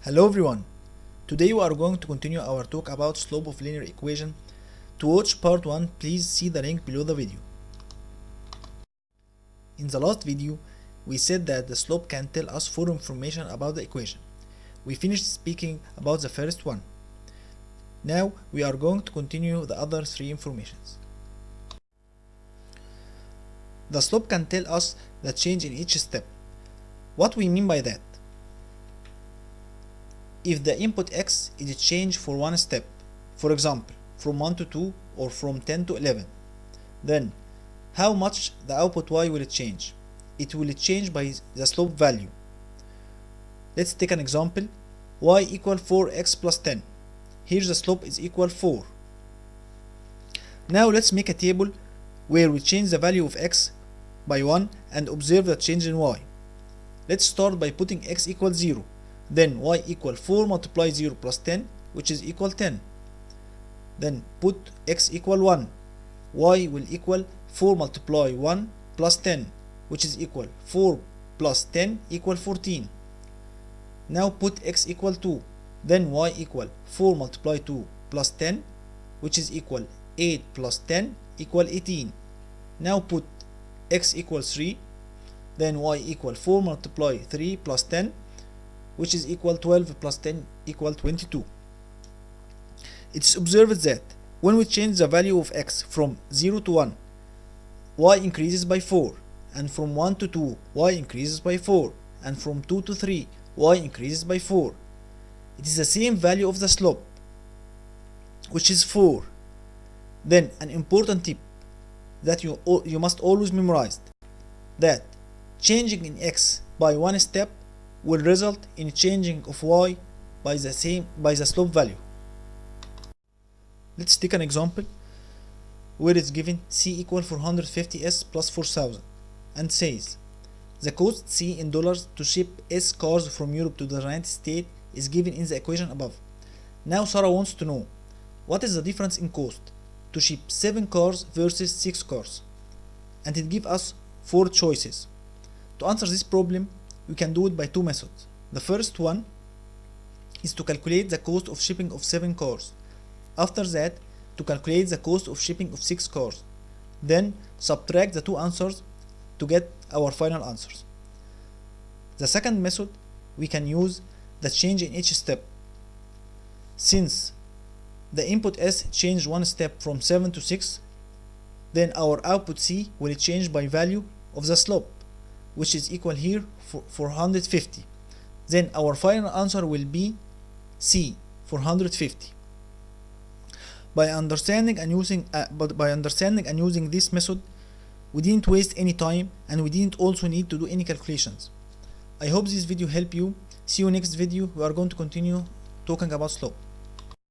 Hello everyone. Today we are going to continue our talk about slope of linear equation. To watch part 1, please see the link below the video. In the last video, we said that the slope can tell us 4 information about the equation. We finished speaking about the first one. Now we are going to continue the other 3 informations. The slope can tell us the change in each step. What we mean by that? If the input x is changed for one step, for example, from 1 to 2 or from 10 to 11, then how much the output y will change? It will change by the slope value. Let's take an example. Y equal 4x plus 10. Here the slope is equal 4. Now let's make a table where we change the value of x by 1 and observe the change in y. Let's start by putting x equal 0. Then y equal 4 multiply 0 plus 10, which is equal 10. Then put x equal 1. Y will equal 4 multiply 1 plus 10, which is equal 4 plus 10 equal 14. Now put x equal 2. Then y equal 4 multiply 2 plus 10, which is equal 8 plus 10 equal 18. Now put x equal 3. Then y equal 4 multiply 3 plus 10, which is equal 12 plus 10 equal 22. It is observed that when we change the value of x from 0 to 1, y increases by 4, and from 1 to 2, y increases by 4, and from 2 to 3, y increases by 4. It is the same value of the slope, which is 4. Then an important tip that you must always memorize, that changing in x by one step will result in changing of y by the slope value. Let's take an example where it's given C equal 450S plus 4000 and says the cost C in dollars to ship S cars from Europe to the United States is given in the equation above. Now Sarah wants to know what is the difference in cost to ship 7 cars versus 6 cars, and it gives us 4 choices. To answer this problem, we can do it by 2 methods. The first one is to calculate the cost of shipping of 7 cars. After that, to calculate the cost of shipping of 6 cars. Then subtract the 2 answers to get our final answers. The second method, we can use the change in each step. Since the input S changed one step from 7 to 6, then our output C will change by value of the slope, which is equal here 450. Then our final answer will be C, 450. By understanding and using this method, we didn't waste any time and we didn't also need to do any calculations. I hope this video helped you. See you next video. We are going to continue talking about slope.